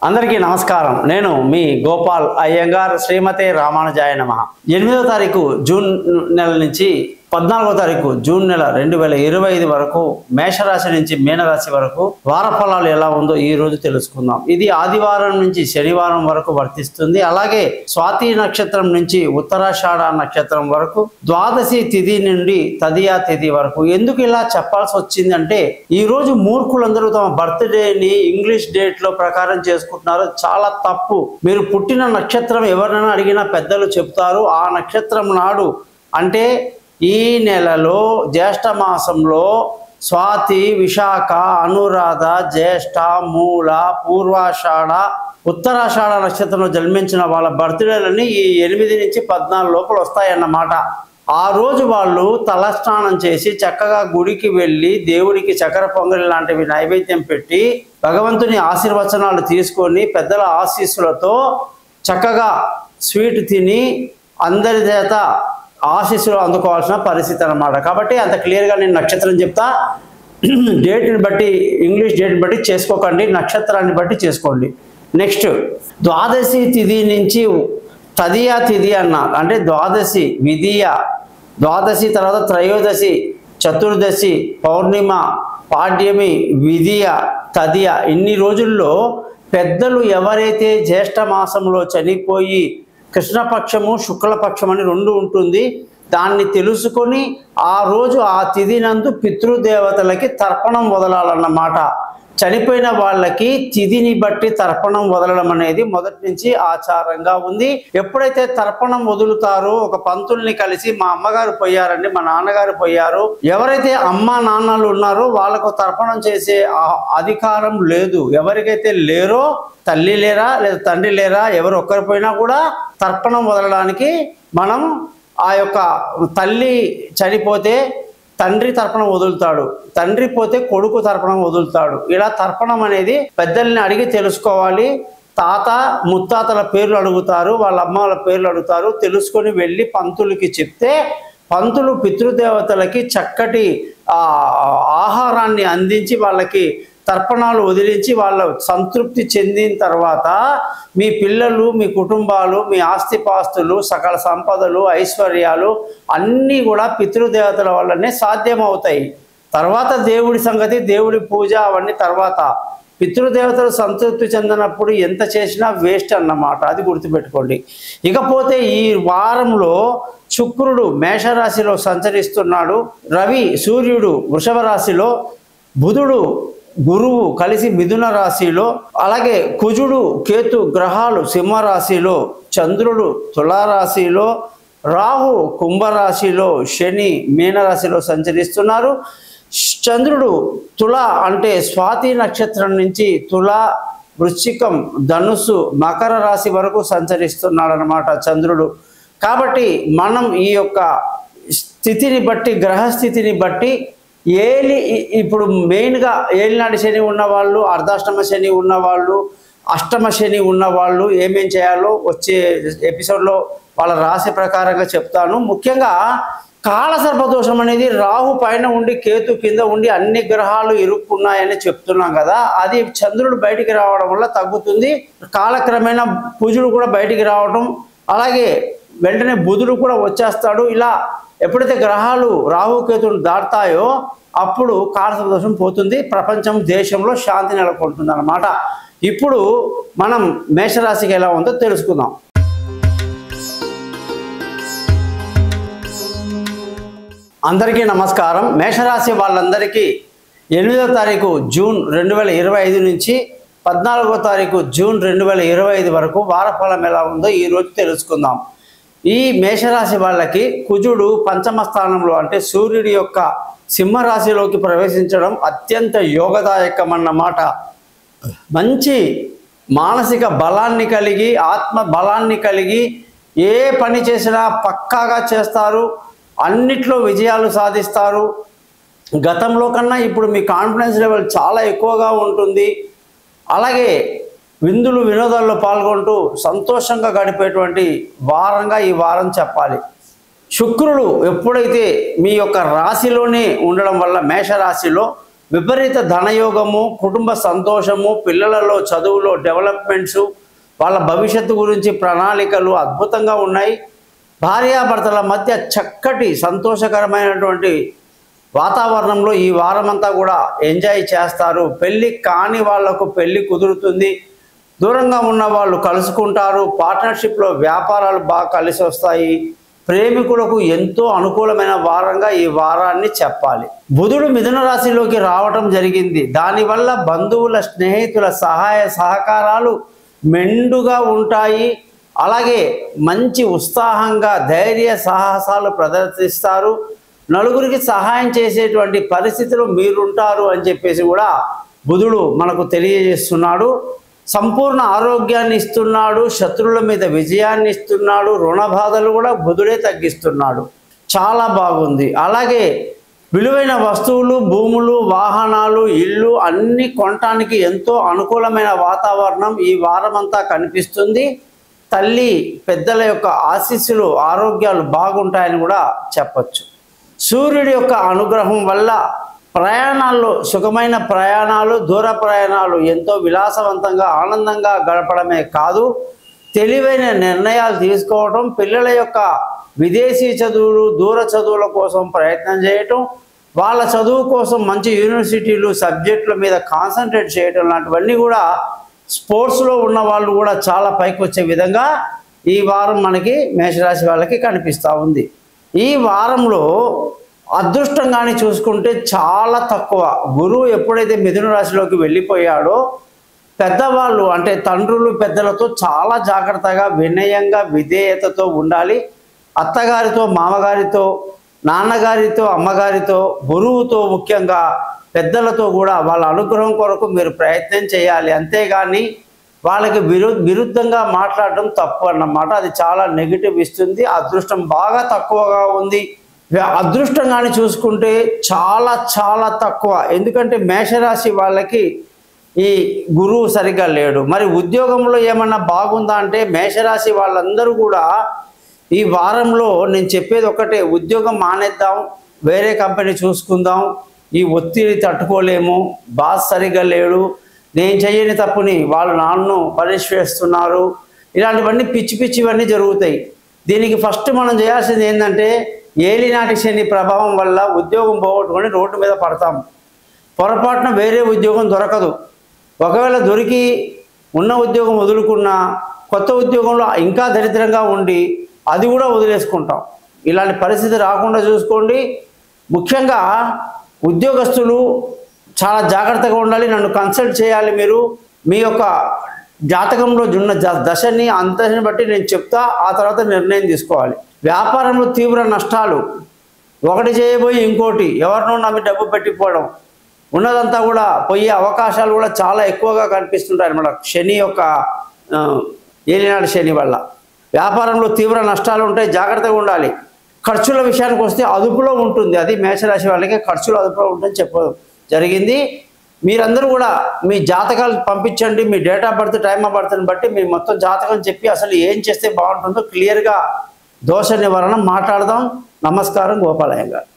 అందరికీ నమస్కారం. నేను మీ గోపాల్ అయ్యంగార్. శ్రీమతే రామానుజాయ నమః. 8వ తారీఖు జూన్ నెల నుంచి 14వ తారీఖు జూన్ నెల 2025 వరకు మేషరాశి నుంచి మీనరాశి వరకు వార ఫలాలు ఎలా ఉందో ఈ రోజు తెలుసుకుందాం. ఇది ఆదివారం నుంచి శనివారం వరకు వర్తిస్తుంది. అలాగే స్వాతి నక్షత్రం నుంచి ఉత్తరాషాఢ నక్షత్రం వరకు ద్వాదశి తిథి నుండి తదియా తిథి వరకు. ఎందుకు ఇలా చెప్పాల్సి వచ్చిందంటే ఈ రోజు మూర్ఖులందరూ తమ బర్త్డేని ఇంగ్లీష్ డేట్ లో ప్రకారం చేసుకుంటున్నారు. చాలా తప్పు. మీరు పుట్టిన నక్షత్రం ఎవరైనా అడిగినా పెద్దలు చెప్తారు. ఆ నక్షత్రం నాడు అంటే ఈ నెలలో జ్యేష్ఠ మాసంలో స్వాతి, విశాఖ, అనురాధ, జ్యేష్ఠ, మూల, పూర్వాషాఢ, ఉత్తరాషాఢ నక్షత్రంలో జన్మించిన వాళ్ళ బర్త్డేలని ఈ 8 నుంచి 14 లోపల వస్తాయన్నమాట. ఆ రోజు వాళ్ళు తలస్నానం చేసి చక్కగా గుడికి వెళ్ళి దేవుడికి చక్కెర పొంగలి లాంటివి నైవేద్యం పెట్టి భగవంతుని ఆశీర్వచనాలు తీసుకొని పెద్దల ఆశీస్సులతో చక్కగా స్వీట్ తిని అందరి చేత ఆశీస్సులు అందుకోవాల్సిన పరిస్థితి అన్నమాట. కాబట్టి అంత క్లియర్గా నేను నక్షత్రం చెప్తా. డేట్ని బట్టి ఇంగ్లీష్ డేట్ని బట్టి చేసుకోకండి, నక్షత్రాన్ని బట్టి చేసుకోండి. నెక్స్ట్ ద్వాదశి తిథి నుంచి తదియా తిథి అన్నారు. అంటే ద్వాదశి, విధియ, ద్వాదశి తర్వాత త్రయోదశి, చతుర్దశి, పౌర్ణిమ, పాడ్యమి, విధియ, తదియ. ఇన్ని రోజుల్లో పెద్దలు ఎవరైతే జ్యేష్ఠ మాసంలో చనిపోయి కృష్ణపక్షము శుక్లపక్షం అని 2 ఉంటుంది, దాన్ని తెలుసుకొని ఆ రోజు ఆ తిథి నందు పితృదేవతలకి తర్పణం వదలాలన్నమాట. చనిపోయిన వాళ్ళకి తిథిని బట్టి తర్పణం వదలడం అనేది మొదటి నుంచి ఆచారంగా ఉంది. ఎప్పుడైతే తర్పణం వదులుతారో ఒక పంతుల్ని కలిసి మా అమ్మగారు పోయారండి, మా నాన్నగారు పోయారు, ఎవరైతే అమ్మ నాన్నలు ఉన్నారో వాళ్ళకు తర్పణం చేసే అధికారం లేదు. ఎవరికైతే లేరో, తల్లి లేరా లేదా తండ్రి లేరా, ఎవరు ఒక్కరు పోయినా కూడా తర్పణం వదలడానికి మనం ఆ యొక్క తల్లి చనిపోతే తండ్రి తర్పణం వదులుతాడు, తండ్రి పోతే కొడుకు తర్పణం వదులుతాడు. ఇలా తర్పణం అనేది పెద్దల్ని అడిగి తెలుసుకోవాలి. తాత ముత్తాతల పేర్లు అడుగుతారు, వాళ్ళ అమ్మ వాళ్ళ పేర్లు అడుగుతారు. తెలుసుకొని వెళ్ళి పంతులకి చెప్తే పంతులు పితృదేవతలకి చక్కటి ఆహారాన్ని అందించి వాళ్ళకి తర్పణాలు వదిలించి వాళ్ళ సంతృప్తి చెందిన తర్వాత మీ పిల్లలు, మీ కుటుంబాలు, మీ ఆస్తిపాస్తులు, సకల సంపదలు, ఐశ్వర్యాలు అన్నీ కూడా పితృదేవతల వల్లనే సాధ్యమవుతాయి. తర్వాత దేవుడి సంగతి, దేవుడి పూజ అవన్నీ తర్వాత. పితృదేవతలు సంతృప్తి చెందినప్పుడు ఎంత చేసినా వేస్ట్ అన్నమాట, అది గుర్తుపెట్టుకోండి. ఇకపోతే ఈ వారంలో శుక్రుడు మేషరాశిలో సంచరిస్తున్నాడు, రవి సూర్యుడు వృషభ రాశిలో, బుధుడు గురువు కలిసి మిథున రాశిలో, అలాగే కుజుడు కేతు గ్రహాలు సింహరాశిలో, చంద్రుడు తులారాశిలో, రాహు కుంభరాశిలో, శని మీనరాశిలో సంచరిస్తున్నారు. చంద్రుడు తుల అంటే స్వాతి నక్షత్రం నుంచి తుల, వృశ్చికం, ధనుస్సు, మకర రాశి వరకు సంచరిస్తున్నాడు అన్నమాట చంద్రుడు. కాబట్టి మనం ఈ యొక్క స్థితిని బట్టి, గ్రహస్థితిని బట్టి ఇప్పుడు మెయిన్గా ఏలినాటి శని ఉన్నవాళ్ళు, అర్ధాష్టమ శని ఉన్నవాళ్ళు, అష్టమ శని ఉన్నవాళ్ళు ఏమేం చేయాలో వచ్చే ఎపిసోడ్లో వాళ్ళ రాశి ప్రకారంగా చెప్తాను. ముఖ్యంగా కాలసర్పదోషం అనేది రాహు పైన ఉండి కేతు కింద ఉండి అన్ని గ్రహాలు ఇరుక్కున్నాయని చెప్తున్నాం కదా, అది చంద్రుడు బయటికి రావడం వల్ల తగ్గుతుంది. కాలక్రమేణా కుజుడు కూడా బయటికి రావడం, అలాగే వెంటనే బుధుడు కూడా వచ్చేస్తాడు. ఇలా ఎప్పుడైతే గ్రహాలు రాహుకేతులు దాటుతాయో అప్పుడు కాలసర్పదోషం పోతుంది, ప్రపంచం దేశంలో శాంతి నెలకొంటుంది అన్నమాట. ఇప్పుడు మనం మేషరాశికి ఎలా ఉందో తెలుసుకుందాం. అందరికీ నమస్కారం. మేషరాశి వాళ్ళందరికీ 8వ తారీఖు జూన్ 2025 నుంచి 14వ తారీఖు జూన్ 2025 వరకు వారఫలం ఎలా ఉందో ఈరోజు తెలుసుకుందాం. ఈ మేషరాశి వాళ్ళకి కుజుడు పంచమ స్థానంలో అంటే సూర్యుడి యొక్క సింహరాశిలోకి ప్రవేశించడం అత్యంత యోగదాయకం అన్నమాట. మంచి మానసిక బలాన్ని కలిగి, ఆత్మ బలాన్ని కలిగి ఏ పని చేసినా పక్కాగా చేస్తారు, అన్నిట్లో విజయాలు సాధిస్తారు. గతంలో కన్నా ఇప్పుడు మీ కాన్ఫిడెన్స్ లెవెల్ చాలా ఎక్కువగా ఉంటుంది. అలాగే విందులు వినోదాల్లో పాల్గొంటూ సంతోషంగా గడిపేటువంటి వారంగా ఈ వారం చెప్పాలి. శుక్రుడు ఎప్పుడైతే మీ యొక్క రాశిలోనే ఉండడం వల్ల మేషరాశిలో విపరీత ధనయోగము, కుటుంబ సంతోషము, పిల్లలలో చదువులో డెవలప్మెంట్స్, వాళ్ళ భవిష్యత్తు గురించి ప్రణాళికలు అద్భుతంగా ఉన్నాయి. భార్యాభర్తల మధ్య చక్కటి సంతోషకరమైనటువంటి వాతావరణంలో ఈ వారమంతా కూడా ఎంజాయ్ చేస్తారు. పెళ్ళి కాని వాళ్లకు పెళ్ళి కుదురుతుంది. దూరంగా ఉన్న వాళ్ళు కలుసుకుంటారు. పార్ట్నర్షిప్లో వ్యాపారాలు బాగా కలిసి వస్తాయి. ప్రేమికులకు ఎంతో అనుకూలమైన వారంగా ఈ వారాన్ని చెప్పాలి. బుధుడు మిథున రాశిలోకి రావటం జరిగింది. దానివల్ల బంధువుల, స్నేహితుల సహాయ సహకారాలు మెండుగా ఉంటాయి. అలాగే మంచి ఉత్సాహంగా ధైర్య సాహసాలు ప్రదర్శిస్తారు. నలుగురికి సహాయం చేసేటువంటి పరిస్థితులు మీరుంటారు అని చెప్పేసి కూడా బుధుడు మనకు తెలియజేస్తున్నాడు. సంపూర్ణ ఆరోగ్యాన్ని ఇస్తున్నాడు. శత్రువుల మీద విజయాన్ని ఇస్తున్నాడు. రుణ బాధలు కూడా బుధుడే తగ్గిస్తున్నాడు. చాలా బాగుంది. అలాగే విలువైన వస్తువులు, భూములు, వాహనాలు, ఇల్లు అన్నీ కొనటానికి ఎంతో అనుకూలమైన వాతావరణం ఈ వారమంతా కనిపిస్తుంది. తల్లి పెద్దల యొక్క ఆశీస్సులు, ఆరోగ్యాలు బాగుంటాయని కూడా చెప్పచ్చు. సూర్యుడి యొక్క అనుగ్రహం వల్ల ప్రయాణాల్లో సుఖమైన ప్రయాణాలు, దూర ప్రయాణాలు ఎంతో విలాసవంతంగా ఆనందంగా గడపడమే కాదు, తెలివైన నిర్ణయాలు తీసుకోవటం, పిల్లల యొక్క విదేశీ చదువులు, దూర చదువుల కోసం ప్రయత్నం చేయటం, వాళ్ళ చదువు కోసం మంచి యూనివర్సిటీలు, సబ్జెక్టుల మీద కాన్సన్ట్రేట్ చేయటం లాంటివన్నీ కూడా స్పోర్ట్స్లో ఉన్న వాళ్ళు కూడా చాలా పైకి వచ్చే విధంగా ఈ వారం మనకి మేషరాశి వాళ్ళకి కనిపిస్తూ ఉంది. ఈ వారంలో అదృష్టంగాని చూసుకుంటే చాలా తక్కువ. గురువు ఎప్పుడైతే మిథున రాశిలోకి వెళ్ళిపోయాడో పెద్దవాళ్ళు అంటే తండ్రులు, పెద్దలతో చాలా జాగ్రత్తగా, వినయంగా, విధేయతతో ఉండాలి. అత్తగారితో, మామగారితో, నాన్నగారితో, అమ్మగారితో, గురువుతో, ముఖ్యంగా పెద్దలతో కూడా వాళ్ళ అనుగ్రహం కొరకు మీరు ప్రయత్నం చేయాలి. అంతేగాని వాళ్ళకి విరుద్ధంగా మాట్లాడటం తప్పు అన్నమాట. అది చాలా నెగిటివ్ ఇస్తుంది. అదృష్టం బాగా తక్కువగా ఉంది. అదృష్టంగాని చూసుకుంటే చాలా చాలా తక్కువ. ఎందుకంటే మేషరాశి వాళ్ళకి ఈ గురువు సరిగ్గా లేడు. మరి ఉద్యోగంలో ఏమన్నా బాగుందా అంటే మేషరాశి వాళ్ళందరూ కూడా ఈ వారంలో నేను చెప్పేది ఒకటే, ఉద్యోగం మానేద్దాం, వేరే కంపెనీ చూసుకుందాం, ఈ ఒత్తిడి తట్టుకోలేము, బాస్ సరిగ్గా లేడు, నేను చేయని తప్పుని వాళ్ళు నన్ను పనిష్ చేస్తున్నారు, ఇలాంటివన్నీ పిచ్చి పిచ్చివన్నీ జరుగుతాయి. దీనికి ఫస్ట్ మనం చేయాల్సింది ఏంటంటే ఏలినాటి శని ప్రభావం వల్ల ఉద్యోగం పోగొట్టుకొని రోడ్డు మీద పడతాం. పొరపాటున వేరే ఉద్యోగం దొరకదు. ఒకవేళ దొరికి ఉన్న ఉద్యోగం వదులుకున్నా కొత్త ఉద్యోగంలో ఇంకా దరిద్రంగా ఉండి అది కూడా వదిలేసుకుంటాం. ఇలాంటి పరిస్థితి రాకుండా చూసుకోండి. ముఖ్యంగా ఉద్యోగస్తులు చాలా జాగ్రత్తగా ఉండాలి. నన్ను కన్సల్ట్ చేయాలి. మీరు మీ యొక్క జాతకంలో ఉన్న దశని, అంతని బట్టి నేను చెప్తా, ఆ తర్వాత నిర్ణయం తీసుకోవాలి. వ్యాపారంలో తీవ్ర నష్టాలు, ఒకటి చేయబోయి ఇంకోటి, ఎవరినో నమ్మి డబ్బు పెట్టిపోవడం, ఉన్నదంతా కూడా పోయే అవకాశాలు కూడా చాలా ఎక్కువగా కనిపిస్తుంటాయి అన్నమాట. శని యొక్క ఏలినాడు శని వల్ల వ్యాపారంలో తీవ్ర నష్టాలు ఉంటాయి. జాగ్రత్తగా ఉండాలి. ఖర్చుల విషయానికి వస్తే అదుపులో ఉంటుంది. అది మేషరాశి వాళ్ళకి ఖర్చులు అదుపులో ఉంటుందని చెప్పడం జరిగింది. మీరందరూ కూడా మీ జాతకాలు పంపించండి. మీ date of birth, time of బర్త్ని బట్టి మీ మొత్తం జాతకం చెప్పి అసలు ఏం చేస్తే బాగుంటుందో క్లియర్గా దోష నివారణ మాట్లాడదాం. నమస్కారం. గోపాలయ్య గారు.